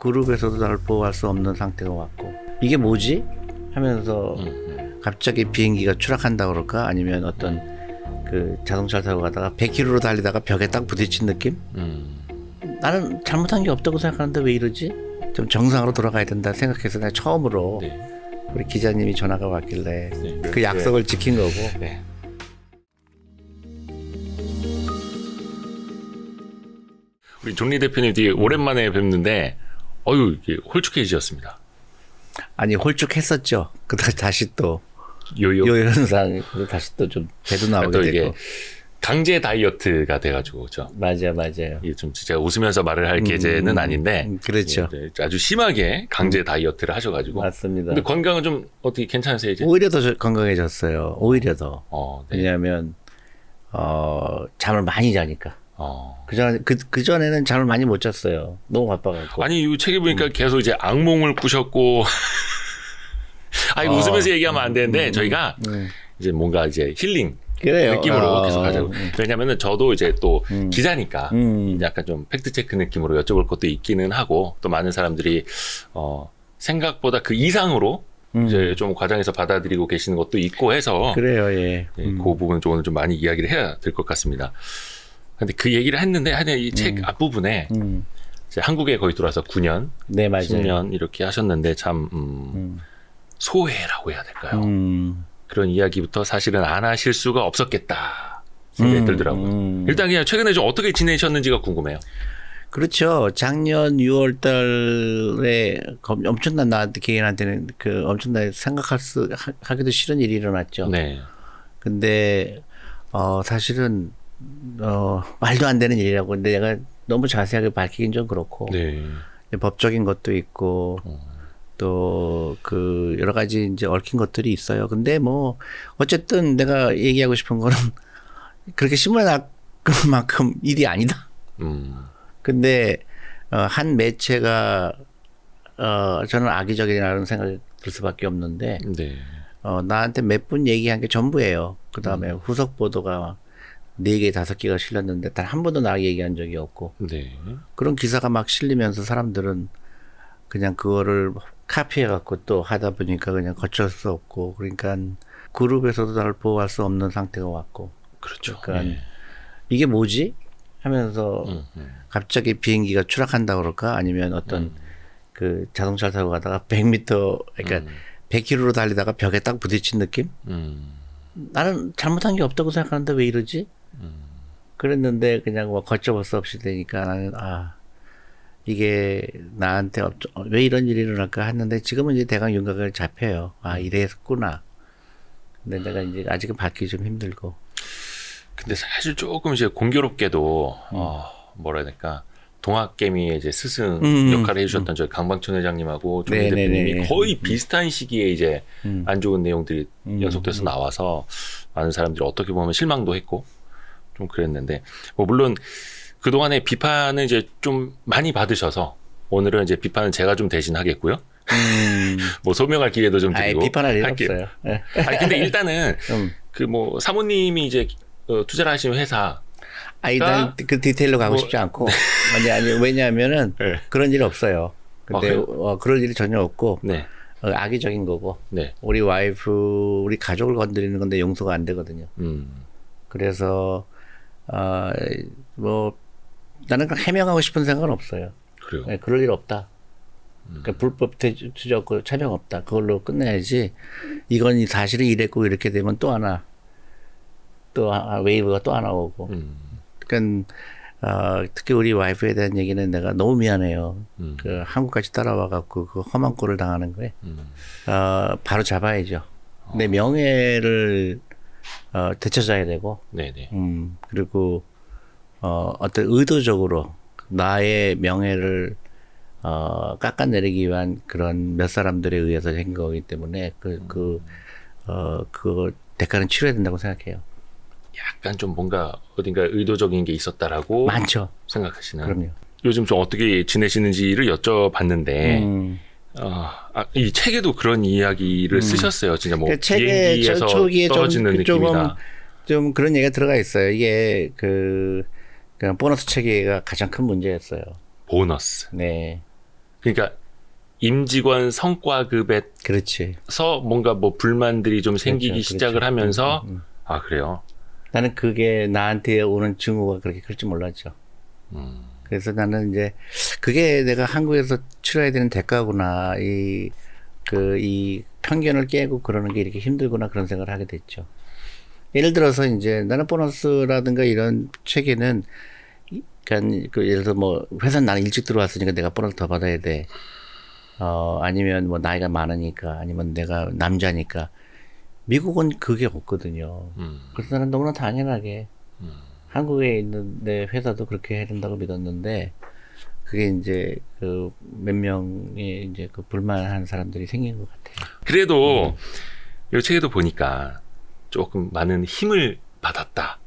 그룹에서도 나를 보호할 수 없는 상태가 왔고 이게 뭐지? 하면서 갑자기 비행기가 추락한다 그럴까? 아니면 어떤 그 자동차 타고 가다가 100km로 달리다가 벽에 딱 부딪힌 느낌? 나는 잘못한 게 없다고 생각하는데 왜 이러지? 좀 정상으로 돌아가야 된다 생각해서 내가 처음으로 네. 우리 기자님이 전화가 왔길래 네. 그 약속을 지킨 거고. 네. 우리 존리 대표님 되게 오랜만에 뵙는데 이게 홀쭉해지셨습니다. 아니 홀쭉했었죠. 그다가 다시 또 요요. 요현상 다시 또 좀 배도 나오게 또 되고. 이게 강제 다이어트가 돼가지고 그렇죠. 맞아요. 이게 좀 제가 웃으면서 말을 할 계제는 아닌데 그렇죠. 아주 심하게 강제 다이어트를 하셔가지고. 맞습니다. 근데 건강은 좀 어떻게 괜찮으세요 이제? 오히려 더 건강해졌어요. 오히려 더. 네. 왜냐하면 잠을 많이 자니까. 그 전에는 잠을 많이 못 잤어요. 너무 바빠갖고. 아니 이 책에 보니까 계속 이제 악몽을 꾸셨고. 이거 웃으면서 얘기하면 안 되는데 저희가 이제 뭔가 이제 힐링. 그래요. 느낌으로 계속 하자고. 왜냐면은 저도 이제 또 기자니까 약간 좀 팩트체크 느낌으로 여쭤볼 것도 있기는 하고 또 많은 사람들이 생각보다 그 이상으로 이제 좀 과장해서 받아들이고 계시는 것도 있고 해서 그래요, 예. 그 부분은 좀 오늘 좀 많이 이야기를 해야 될 것 같습니다. 근데 그 얘기를 했는데 하여튼 이 책 앞부분에 이제 한국에 거의 들어와서 9년, 네, 맞아요. 10년 이렇게 하셨는데 참 소외라고 해야 될까요? 그런 이야기부터 사실은 안 하실 수가 없었겠다 생각이 들더라고요. 일단 그냥 최근에 좀 어떻게 지내셨는지가 궁금해요. 그렇죠. 작년 6월 달에 엄청난 나한테 개인한테는 그 엄청나게 하기도 싫은 일이 일어났죠. 네. 근데 사실은 말도 안 되는 일이라고. 근데 내가 너무 자세하게 밝히긴 좀 그렇고. 네. 법적인 것도 있고 또 그 여러 가지 이제 얽힌 것들이 있어요. 근데 뭐 어쨌든 내가 얘기하고 싶은 거는 그렇게 신문에 날 만큼 일이 아니다. 근데 한 매체가 저는 악의적이라는 생각이 들 수밖에 없는데 네. 나한테 몇 분 얘기한 게 전부예요. 그 다음에 후속 보도가 4개, 5개가 실렸는데 단 한 번도 나에게 얘기한 적이 없고. 네. 그런 기사가 막 실리면서 사람들은 그냥 그거를 카피해갖고 또 하다 보니까 그냥 거칠 수 없고. 그러니까 그룹에서도 나를 보호할 수 없는 상태가 왔고. 그렇죠. 그러니까 네. 이게 뭐지? 하면서 갑자기 비행기가 추락한다 그럴까? 아니면 어떤 그 자동차 타고 가다가 100m, 그러니까 100km로 달리다가 벽에 딱 부딪힌 느낌? 나는 잘못한 게 없다고 생각하는데 왜 이러지? 그랬는데 그냥 뭐 걷잡을 수 없이 되니까 나는 이게 나한테 왜 이런 일이 일어날까 했는데 지금은 이제 대강 윤곽을 잡혀요. 이랬구나. 근데 내가 이제 아직은 밝기 좀 힘들고. 근데 사실 조금 이제 공교롭게도 뭐라 해야 될까 동학개미의 이제 스승 역할을 해주셨던 저희 강방춘 회장님하고 존리 대표님이 거의 비슷한 시기에 이제 안 좋은 내용들이 연속돼서 나와서 많은 사람들이 어떻게 보면 실망도 했고 좀 그랬는데 뭐 물론 그 동안에 비판을 이제 좀 많이 받으셔서 오늘은 이제 비판은 제가 좀 대신하겠고요. 뭐 소명할 기회도 좀 드리고 비판할 일 할게요. 없어요. 아니 근데 일단은 그 뭐 사모님이 이제 투자를 하시는 회사. 난 그 디테일로 가고 싶지 않고. 아니, 왜냐하면은 네. 그런 일 없어요. 근데 그럴 일이 전혀 없고. 네. 악의적인 거고. 네. 우리 와이프, 우리 가족을 건드리는 건데 용서가 안 되거든요. 그래서, 뭐, 나는 그냥 해명하고 싶은 생각은 없어요. 그래요. 네, 그럴 일 없다. 그러니까 불법 투자 촬영 없다. 그걸로 끝내야지. 이건 사실은 이랬고 이렇게 되면 또 하나, 웨이브가 또 하나 오고. 그러니까 특히 우리 와이프에 대한 얘기는 내가 너무 미안해요. 그 한국까지 따라와갖고 그 험한 꼴을 당하는 거에 바로 잡아야죠. 내 명예를 되찾아야 되고. 네네. 그리고 어떤 의도적으로 나의 명예를 깎아내리기 위한 그런 몇 사람들에 의해서 생긴 거기 때문에 그 대가는 치러야 된다고 생각해요. 약간 좀 뭔가 어딘가 의도적인 게 있었다라고 많죠. 생각하시는. 그럼요. 요즘 좀 어떻게 지내시는지를 여쭤봤는데 이 책에도 그런 이야기를 쓰셨어요. 진짜 뭐 비행기에서 초기에 떨어지는 느낌이다. 좀 그런 얘기가 들어가 있어요. 이게 그냥 보너스 체계가 가장 큰 문제였어요. 보너스. 네. 그러니까 임직원 성과급에서 그렇지. 뭔가 뭐 불만들이 좀 생기기 그렇죠, 시작을 그렇죠. 하면서 아 그래요. 나는 그게 나한테 오는 증오가 그렇게 클 줄 몰랐죠. 그래서 나는 이제 그게 내가 한국에서 치러야 되는 대가구나. 이 편견을 깨고 그러는 게 이렇게 힘들구나 그런 생각을 하게 됐죠. 예를 들어서 이제 나는 보너스라든가 이런 체계는 그러니까 그 예를 들어 뭐 회사 나는 일찍 들어왔으니까 내가 보너스 더 받아야 돼. 아니면 뭐 나이가 많으니까 아니면 내가 남자니까 미국은 그게 없거든요. 그래서 나는 너무나 당연하게 한국에 있는 내 회사도 그렇게 해야 된다고 믿었는데 그게 이제 그 몇 명의 이제 그 불만한 사람들이 생긴 것 같아요. 그래도 이 책에도 보니까 조금 많은 힘을 받았다.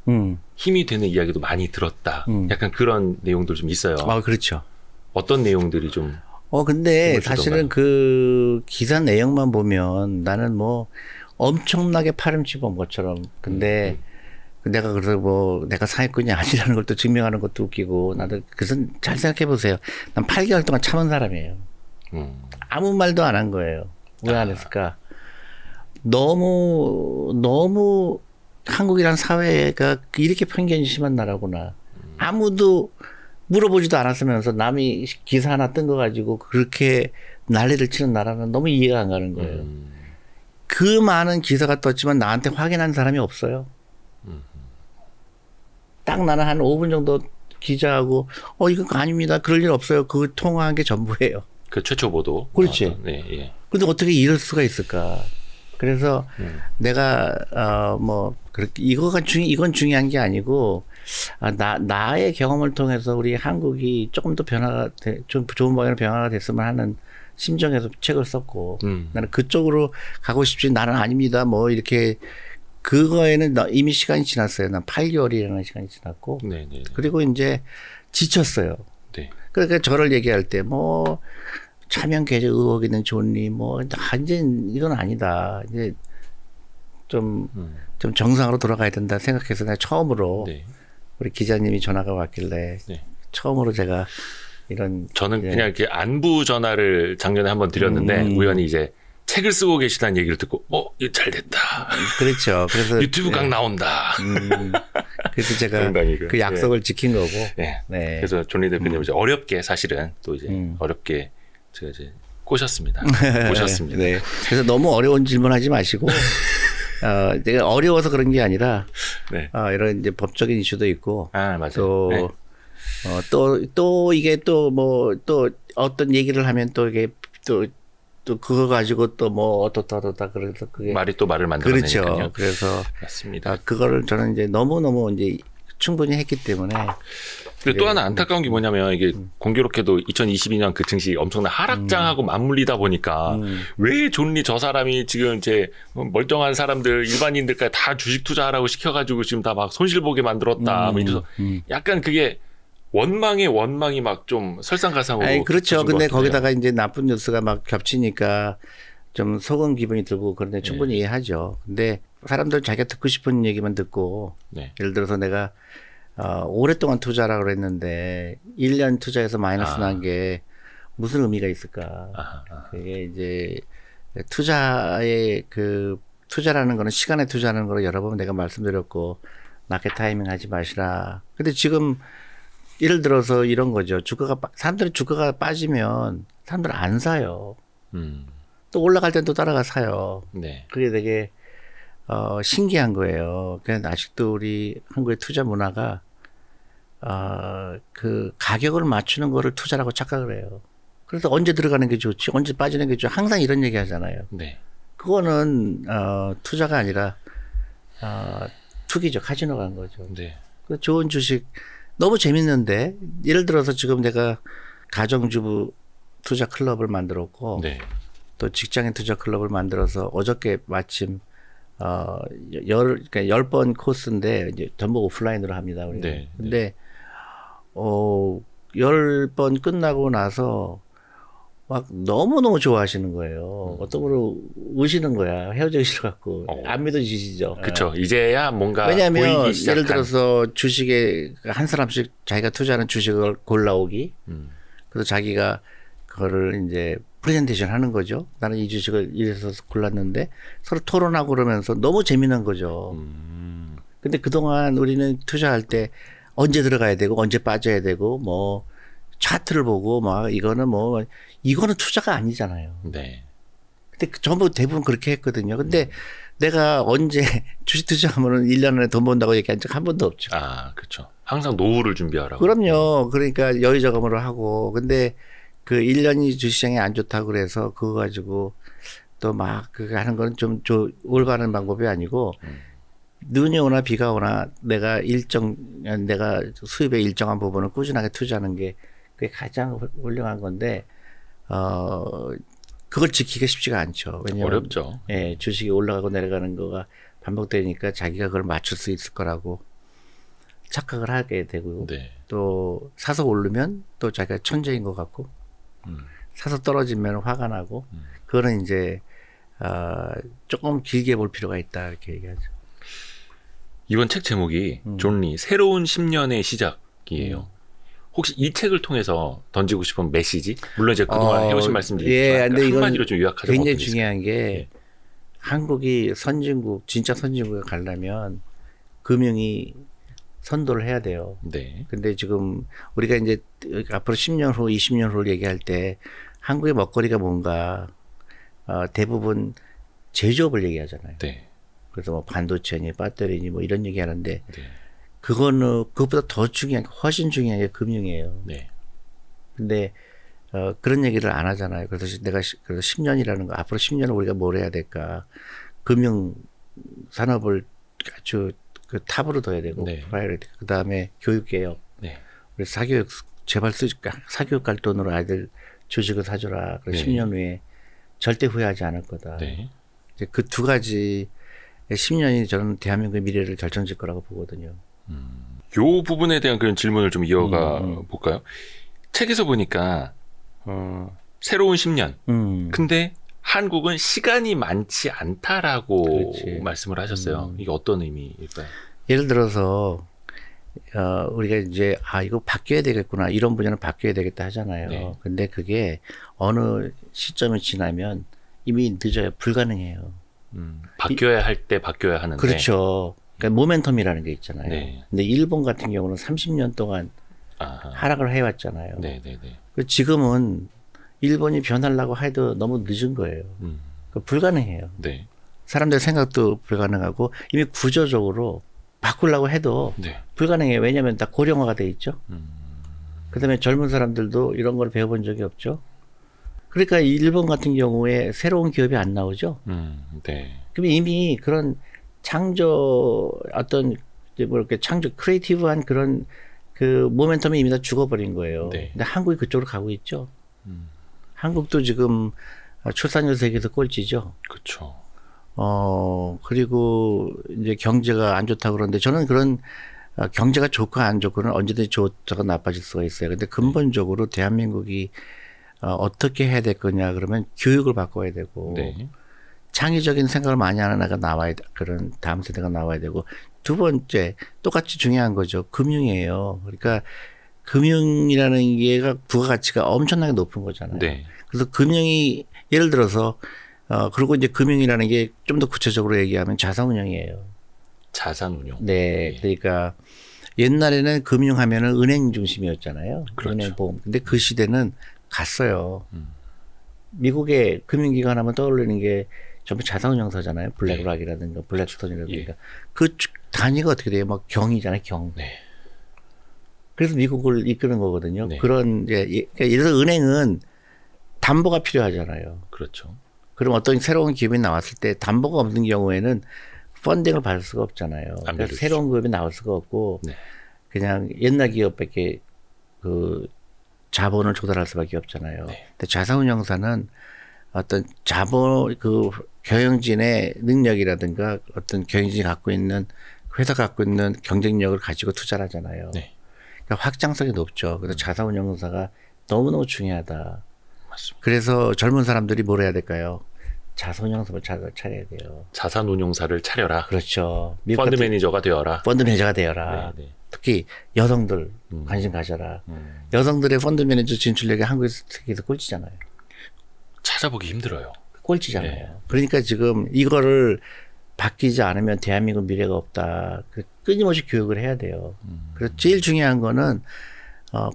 힘이 되는 이야기도 많이 들었다. 약간 그런 내용들 좀 있어요. 그렇죠. 어떤 내용들이 좀 근데 힘을 사실은 주던가요? 그 기사 내용만 보면 나는 뭐 엄청나게 파렴치본 것처럼 근데 내가 그래서 뭐 내가 사회꾼이 아니라는 걸 또 증명하는 것도 웃기고 나도 그래서 잘 생각해 보세요. 난 8개월 동안 참은 사람이에요. 아무 말도 안 한 거예요. 왜 안 했을까? 너무 한국이란 사회가 이렇게 편견이 심한 나라구나. 아무도 물어보지도 않았으면서 남이 기사 하나 뜬 거 가지고 그렇게 난리를 치는 나라는 너무 이해가 안 가는 거예요. 그 많은 기사가 떴지만 나한테 확인한 사람이 없어요. 딱 나는 한 5분 정도 기자하고 이거 아닙니다. 그럴 일 없어요. 그 통화한 게 전부예요. 그 최초 보도. 그렇지. 네, 예. 근데 어떻게 이럴 수가 있을까? 그래서 내가 뭐 그렇게 이건 중요한 게 아니고 나의 경험을 통해서 우리 한국이 조금 더 좀 좋은 방향으로 변화가 됐으면 하는 심정에서 책을 썼고 나는 그쪽으로 가고 싶지 나는 아닙니다. 뭐 이렇게 그거에는 이미 시간이 지났어요. 난 8개월이라는 시간이 지났고 네, 네. 그리고 이제 지쳤어요. 네. 그러니까 저를 얘기할 때 뭐 차명 계좌 의혹 있는 존리 뭐 완전 이건 아니다. 이제 좀 정상으로 돌아가야 된다 생각해서 내가 처음으로 네. 우리 기자님이 전화가 왔길래 네. 처음으로 제가 이런 저는 그냥 이렇게 안부 전화를 작년에 한번 드렸는데 우연히 이제 책을 쓰고 계시다는 얘기를 듣고 이거 잘 됐다. 그렇죠. 그래서 유튜브 강 나온다. 그래서 제가 농담이고요. 그 약속을 지킨 거고. 네. 네. 그래서 존리 대표님 이제 어렵게 사실은 또 이제 어렵게 제가 이제 꼬셨습니다. 모셨습니다. 네. 그래서 너무 어려운 질문하지 마시고 내가 어려워서 그런 게 아니라 네. 이런 이제 법적인 이슈도 있고 맞아요. 또 네. 또 이게 또 뭐 또 어떤 얘기를 하면 또 이게 또 그거 가지고 또 뭐 어떻다 그래서 그게 말이 또 말을 만들어내니까요. 그렇죠. 그래서 맞습니다. 그거를 저는 이제 너무 이제 충분히 했기 때문에. 근데 또 하나 안타까운 게 뭐냐면 이게 공교롭게도 2022년 그 증시 엄청난 하락장하고 맞물리다 보니까 왜 존리 저 사람이 지금 이제 멀쩡한 사람들 일반인들까지 다 주식 투자하라고 시켜가지고 지금 다 막 손실 보게 만들었다. 뭐 이래서 약간 그게 원망이 막 좀 설상가상으로. 그렇죠. 근데 거기다가 이제 나쁜 뉴스가 막 겹치니까 좀 속은 기분이 들고 그런데 충분히 이해하죠. 근데 사람들 자기가 듣고 싶은 얘기만 듣고 네. 예를 들어서 내가 오랫동안 투자라고 그랬는데 1년 투자해서 마이너스 난 게 무슨 의미가 있을까? 그게 이제 투자라는 거는 시간에 투자하는 거로 여러 번 내가 말씀드렸고 낮게 타이밍 하지 마시라. 근데 지금 예를 들어서 이런 거죠. 사람들이 주가가 빠지면 사람들 안 사요. 또 올라갈 땐 또 따라가 사요. 네. 그게 되게 신기한 거예요. 그냥 아직도 우리 한국의 투자 문화가 그 가격을 맞추는 거를 투자라고 착각을 해요. 그래서 언제 들어가는 게 좋지, 언제 빠지는 게 좋지, 항상 이런 얘기 하잖아요. 네. 그거는 투자가 아니라 투기죠. 카지노 간 거죠. 네. 그 좋은 주식 너무 재밌는데 예를 들어서 지금 내가 가정주부 투자 클럽을 만들었고 네. 또 직장인 투자 클럽을 만들어서 어저께 마침 그러니까 10번 코스인데 이제 전부 오프라인으로 합니다. 우리가. 네. 근데 10번 끝나고 나서 막 너무너무 좋아하시는 거예요. 어떤 분은 우시는 거야. 헤어지기 싫어갖고. 안 믿어지시죠. 그렇죠. 이제야 뭔가 왜냐하면 보이기 시작한. 예를 들어서 주식에 한 사람씩 자기가 투자하는 주식을 골라오기. 그래서 자기가 그거를 이제 프레젠테이션 하는 거죠. 나는 이 주식을 이래서 골랐는데 서로 토론하고 그러면서 너무 재미난 거죠. 근데 그동안 우리는 투자할 때 언제 들어가야 되고 언제 빠져야 되고 뭐 차트를 보고 막 이거는 투자가 아니잖아요. 네. 근데 전부 대부분 그렇게 했거든요. 근데 내가 언제 주식 투자하면은 1년 안에 돈 번다고 얘기한 적 한 번도 없죠. 아, 그렇죠. 항상 노후를 준비하라고. 그럼요. 그러니까 여유자금으로 하고. 근데 그 1년이 주시장이 안 좋다고 그래서 그거 가지고 또 막 그거 하는 건 좀 올바른 방법이 아니고 눈이 오나 비가 오나 내가 수입의 일정한 부분을 꾸준하게 투자하는 게 그게 가장 훌륭한 건데, 그걸 지키기가 쉽지가 않죠. 왜냐면 어렵죠. 예, 주식이 올라가고 내려가는 거가 반복되니까 자기가 그걸 맞출 수 있을 거라고 착각을 하게 되고 네. 또 사서 오르면 또 자기가 천재인 것 같고 사서 떨어지면 화가 나고 그거는 이제 조금 길게 볼 필요가 있다 이렇게 얘기하죠. 이번 책 제목이 존 리 새로운 10년의 시작이에요. 혹시 이 책을 통해서 던지고 싶은 메시지? 물론 이제 그동안 해오신 말씀드리지만 근데 이건 한마디로 좀 요약하자면 굉장히 어떻게 중요한 게 네. 한국이 진짜 선진국에 가려면 금융이 선도를 해야 돼요. 네. 근데 지금 우리가 이제 앞으로 10년 후, 20년 후를 얘기할 때 한국의 먹거리가 뭔가 대부분 제조업을 얘기하잖아요. 네. 그래서 뭐 반도체니 배터리니 뭐 이런 얘기하는데 네. 그것보다 더 중요한 훨씬 중요한 게 금융이에요. 네. 근데 그런 얘기를 안 하잖아요. 그래서 그래서 10년이라는 거 앞으로 10년을 우리가 뭘 해야 될까? 금융 산업을 아주 그 탑으로 둬야 되고 네. 프라이어리티. 그다음에 교육 개혁. 네. 우리 제발 사교육 갈 돈으로 아이들 주식을 사줘라. 그래서 네. 10년 후에 절대 후회하지 않을 거다. 네. 이제 그 두 가지 10년이 저는 대한민국의 미래를 결정질 거라고 보거든요. 요 부분에 대한 그런 질문을 좀 이어가 볼까요? 책에서 보니까 새로운 10년. 근데 한국은 시간이 많지 않다라고 그렇지. 말씀을 하셨어요. 이게 어떤 의미일까요? 예를 들어서 우리가 이제 이거 바뀌어야 되겠구나 이런 분야는 바뀌어야 되겠다 하잖아요. 네. 근데 그게 어느 시점이 지나면 이미 늦어요. 불가능해요. 바뀌어야 할 때 바뀌어야 하는데. 그렇죠. 그러니까 모멘텀이라는 게 있잖아요. 네. 근데 일본 같은 경우는 30년 동안 아하. 하락을 해왔잖아요. 네네네. 지금은 일본이 변하려고 해도 너무 늦은 거예요. 불가능해요. 네. 사람들 생각도 불가능하고 이미 구조적으로 바꾸려고 해도 네. 불가능해요. 왜냐하면 다 고령화가 돼 있죠. 그다음에 젊은 사람들도 이런 걸 배워본 적이 없죠. 그러니까 일본 같은 경우에 새로운 기업이 안 나오죠. 네. 그럼 이미 그런 창조 크리에이티브한 그런 그 모멘텀이 이미 다 죽어버린 거예요. 네. 근데 한국이 그쪽으로 가고 있죠. 한국도 지금 출산율 세계에서 꼴찌죠. 그렇죠. 그리고 이제 경제가 안 좋다고 그러는데 저는 그런 경제가 좋고 안 좋고는 언제든지 좋다가 나빠질 수가 있어요. 근데 근본적으로 대한민국이 어떻게 해야 될 거냐 그러면 교육을 바꿔야 되고 네. 창의적인 생각을 많이 하는 애가 나와야 그런 다음 세대가 나와야 되고 두 번째 똑같이 중요한 거죠. 금융이에요. 그러니까 금융이라는 게가 부가가치가 엄청나게 높은 거잖아요. 네. 그래서 금융이 예를 들어서 그리고 이제 금융이라는 게 좀 더 구체적으로 얘기하면 자산운용이에요. 자산운용. 네, 그러니까 옛날에는 금융하면은 은행 중심이었잖아요. 그렇죠. 은행 보험. 근데 그 시대는 갔어요. 미국의 금융기관 하면 떠올리는 게 전부 자산운용사잖아요. 블랙락이라든가 블랙스톤이라든가. 예. 그 단위가 어떻게 돼요? 막 경이잖아요, 경. 네. 그래서 미국을 이끄는 거거든요. 네. 그런 그러니까 예를 들어 은행은 담보가 필요하잖아요. 그렇죠. 그럼 어떤 새로운 기업이 나왔을 때 담보가 없는 경우에는 펀딩을 받을 수가 없잖아요. 그러니까 새로운 기업이 나올 수가 없고 네. 그냥 옛날 기업밖에 그 자본을 조달할 수밖에 없잖아요. 네. 근데 자산운용사는 어떤 자본 그 경영진의 능력이라든가 어떤 경영진이 갖고 있는 회사 갖고 있는 경쟁력을 가지고 투자를 하잖아요. 네. 그러니까 확장성이 높죠. 그래서 자산운용사가 너무너무 중요하다. 맞습니다. 그래서 젊은 사람들이 뭘 해야 될까요? 자산운용사를 차려야 돼요. 자산운용사를 차려라. 그렇죠. 펀드 매니저가 되어라. 펀드 매니저가 되어라. 네, 네. 특히 여성들 관심 가져라. 여성들의 펀드 매니저 진출력이 한국 세계에서 꼴찌잖아요. 찾아보기 힘들어요. 꼴찌잖아요. 네. 그러니까 지금 이거를 바뀌지 않으면 대한민국 미래가 없다. 끊임없이 교육을 해야 돼요. 그래서 제일 중요한 거는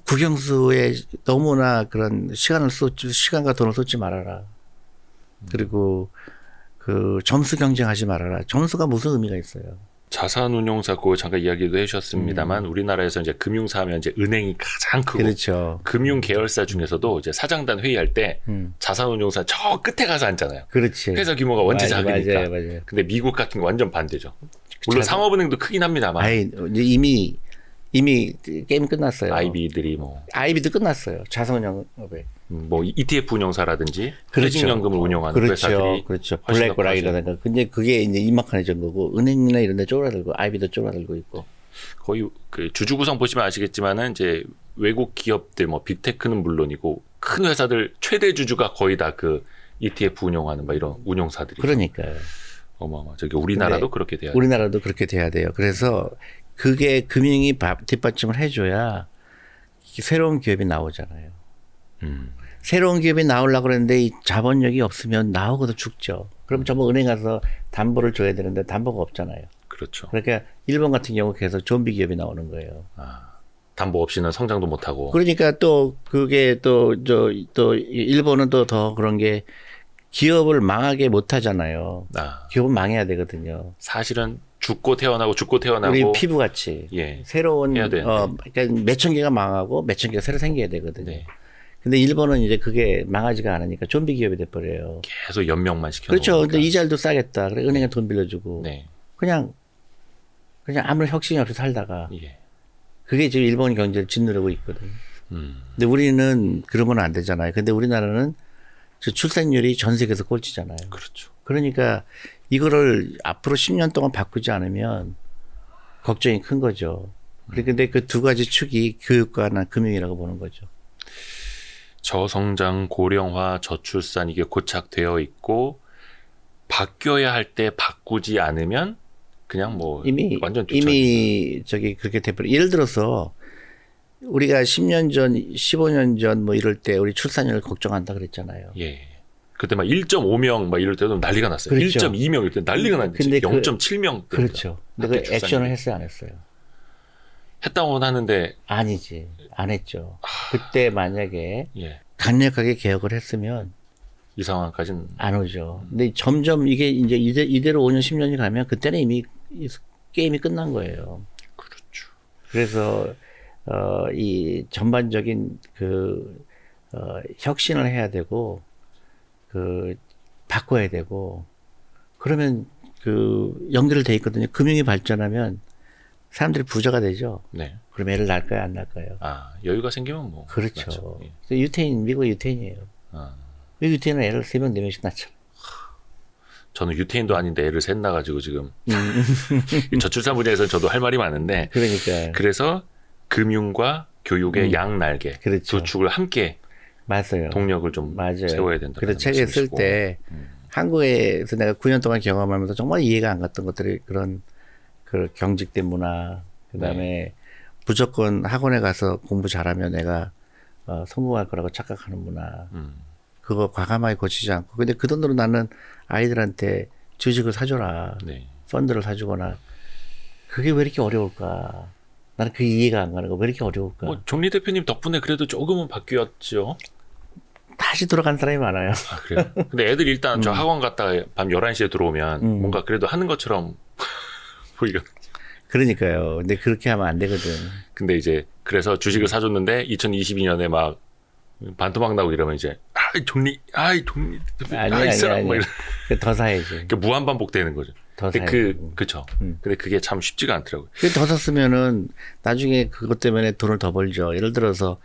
국영수에 너무나 그런 시간과 돈을 쏟지 말아라. 그리고 그 점수 경쟁하지 말아라. 점수가 무슨 의미가 있어요? 자산운용사 그거 잠깐 이야기도 해주셨습니다만 우리나라에서 이제 금융사 하면 이제 은행이 가장 크고 그렇죠. 금융 계열사 중에서도 이제 사장단 회의할 때 자산운용사 저 끝에 가서 앉잖아요. 그렇지. 회사 규모가 원체 맞아, 작으니까. 맞아요. 근데 미국 같은 거 완전 반대죠. 물론 상업은행도 크긴 합니다만 아이, 이제 이미 게임 끝났어요. IB들이 뭐 아이비도 끝났어요. 자산운용업에. 뭐 ETF 운용사라든지 그렇죠. 퇴직연금을 운용하는 회사들이 그렇죠. 훨씬 더 블랙락이라든가. 근데 그게 이제 이마카네전 거고 은행이나 이런 데 쪼그라들고 아이비도 쪼그라들고 있고. 거의 그 주주 구성 보시면 아시겠지만은 이제 외국 기업들 뭐 빅테크는 물론이고 큰 회사들 최대 주주가 거의 다 그 ETF 운용하는 막 이런 운용사들이. 그러니까요. 어마어마. 저기 우리나라도 그렇게 돼야 돼요. 우리나라도 그렇게 돼야 돼요. 그래서 그게 금융이 뒷받침을 해줘야 새로운 기업이 나오잖아요. 새로운 기업이 나오려고 그러는데 이 자본력이 없으면 나오고도 죽죠. 그럼 전부 은행 가서 담보를 줘야 되는데 담보가 없잖아요. 그렇죠. 그러니까 일본 같은 경우 계속 좀비 기업이 나오는 거예요. 담보 없이는 성장도 못하고. 그러니까 또 그게 또 일본은 또 더 그런 게 기업을 망하게 못 하잖아요. 기업은 망해야 되거든요. 사실은 죽고 태어나고 우리 피부같이 예. 새로운 해야 되는데. 그러니까 몇천 개가 망하고 몇천 개가 새로 생겨야 되거든요. 네. 근데 일본은 이제 그게 망하지가 않으니까 좀비 기업이 돼버려요. 계속 연명만 시켜. 그렇죠. 근데 이자율도 싸겠다. 그래 은행에 돈 빌려주고 네. 그냥 아무런 혁신이 없이 살다가 예. 그게 지금 일본 경제를 짓누르고 있거든요. 근데 우리는 그러면 안 되잖아요. 근데 우리나라는 출생률이 전 세계에서 꼴찌잖아요. 그렇죠. 그러니까 이거를 앞으로 10년 동안 바꾸지 않으면 걱정이 큰 거죠. 근데 그 두 가지 축이 교육과 금융이라고 보는 거죠. 저성장, 고령화, 저출산 이게 고착되어 있고 바뀌어야 할 때 바꾸지 않으면 그냥 뭐 완전 이미 저기 그렇게 돼버려. 예를 들어서 우리가 10년 전, 15년 전 뭐 이럴 때 우리 출산율 걱정한다 그랬잖아요. 예. 그때 막 1.5명 막 이럴 때도 난리가 났어요. 그렇죠. 1.2명 이럴 때 난리가 났는데 0.7명. 그렇죠. 근데 그 액션을 했어요, 안 했어요? 했다고는 하는데 아니지, 안 했죠. 그때 만약에 예. 강력하게 개혁을 했으면 이 상황까지는 안 오죠. 근데 점점 이게 이제 이대로 5년, 10년이 가면 그때는 이미 게임이 끝난 거예요. 그렇죠. 그래서 이 전반적인 혁신을 해야 되고 바꿔야 되고 그러면 연결을 돼 있거든요. 금융이 발전하면 사람들이 부자가 되죠. 네. 그럼 애를 낳을까요, 안 낳을까요? 여유가 생기면 뭐. 그렇죠. 예. 미국 유태인이에요. 미국 유태인은 애를 3명, 4명씩 낳잖아요. 저는 유태인도 아닌데 애를 셋 낳아가지고 지금 저출산 분야에서는 저도 할 말이 많은데. 그러니까. 그래서 금융과 교육의 양날개 그렇죠. 두 축을 함께 맞아요. 동력을 좀 세워야 된다. 그래서 책에 쓸 때 한국에서 내가 9년 동안 경험하면서 정말 이해가 안 갔던 것들이 그런 그 경직된 문화, 그다음에 무조건 학원에 가서 공부 잘하면 내가 성공할 거라고 착각하는 문화. 그거 과감하게 고치지 않고. 근데 그 돈으로 나는 아이들한테 주식을 사줘라. 네. 펀드를 사주거나. 그게 왜 이렇게 어려울까? 나는 그게 이해가 안 가는 거. 왜 이렇게 어려울까? 뭐 정리 대표님 덕분에 그래도 조금은 바뀌었죠. 다시 돌아간 사람이 많아요. 그래요? 근데 애들 일단 저 학원 갔다가 밤 11시에 들어오면 뭔가 그래도 하는 것처럼 보이가. 그러니까요. 근데 그렇게 하면 안 되거든. 근데 이제 그래서 주식을 사줬는데 2022년에 막 반토막 나고 이러면 이제 종리 아니야. 더 사야지. 그러니까 무한 반복되는 거죠. 더 사야지. 그쵸. 근데 그게 참 쉽지가 않더라고요. 더 샀으면은 나중에 그것 때문에 돈을 더 벌죠. 예를 들어서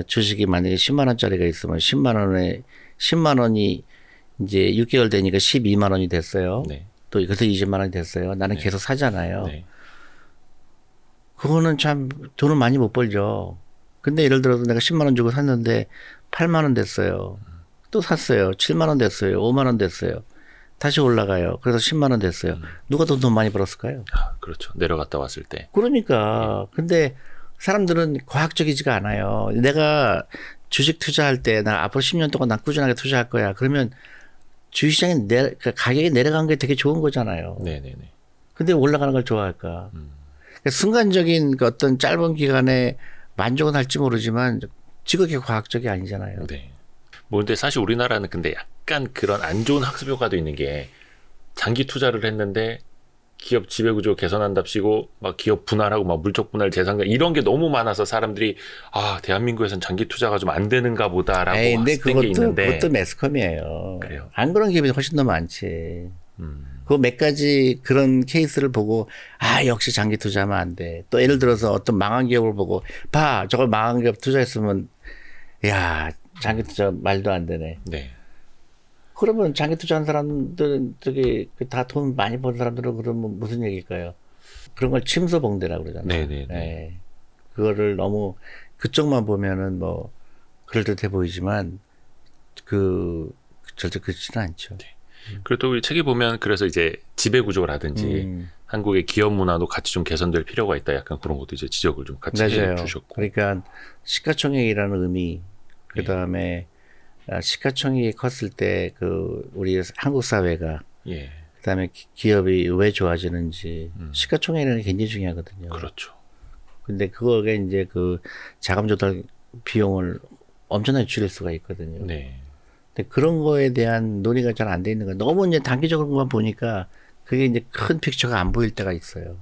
주식이 만약에 10만 원짜리가 있으면 10만 원이 이제 6개월 되니까 12만 원이 됐어요. 네. 또 그래서 20만 원이 됐어요. 나는 계속 사잖아요. 네. 그거는 참 돈을 많이 못 벌죠. 근데 예를 들어서 내가 10만 원 주고 샀는데 8만 원 됐어요. 또 샀어요. 7만 원 됐어요. 5만 원 됐어요. 다시 올라가요. 그래서 10만 원 됐어요. 누가 더 돈 많이 벌었을까요? 아, 그렇죠. 내려갔다 왔을 때. 그러니까. 근데 사람들은 과학적이지가 않아요. 내가 주식 투자할 때 나 앞으로 10년 동안 난 꾸준하게 투자할 거야. 그러면 주식시장에 그러니까 가격이 내려간 게 되게 좋은 거잖아요. 네네네. 근데 올라가는 걸 좋아할까? 그러니까 순간적인 그 어떤 짧은 기간에 만족은 할지 모르지만 지극히 과학적이 아니잖아요. 네. 뭐 근데 사실 우리나라는 근데 약간 그런 안 좋은 학습 효과도 있는 게 장기 투자를 했는데 기업 지배구조 개선한답시고 막 기업 분할하고 막 물적 분할 재산 이런 게 너무 많아서 사람들이 아 대한민국에선 장기 투자가 좀 안 되는가 보다라고 근데 했던 게 있는데 그것도 매스컴이에요. 그래요? 안 그런 기업이 훨씬 더 많지. 그 몇 가지 그런 케이스를 보고 아 역시 장기 투자하면 안 돼. 또 예를 들어서 어떤 망한 기업을 보고 봐 저걸 망한 기업 투자했으면 야 장기 투자 말도 안 되네. 네. 그러면 장기 투자한 사람들은 저기 다 돈 많이 번 사람들은 그러면 무슨 얘기일까요? 그런 걸 침소봉대라고 그러잖아요. 네네네. 네. 그거를 너무 그쪽만 보면은 뭐 그럴듯해 보이지만 절대 그렇지는 않죠. 네. 그리고 또 우리 책에 보면 그래서 이제 지배구조라든지 한국의 기업 문화도 같이 좀 개선될 필요가 있다. 약간 그런 것도 이제 지적을 좀 같이 해주셨고. 그러니까 시가총액이라는 의미, 그 다음에 시가총액이 컸을 때 우리 한국 사회가 예. 그다음에 기업이 왜 좋아지는지 시가총액이라는 게 굉장히 중요하거든요. 그렇죠. 근데 그거가 이제 자금 조달 비용을 엄청나게 줄일 수가 있거든요. 네. 근데 그런 거에 대한 논의가 잘 안 돼 있는 거예요. 너무 이제 단기적으로만 보니까 그게 이제 큰 픽처가 안 보일 때가 있어요.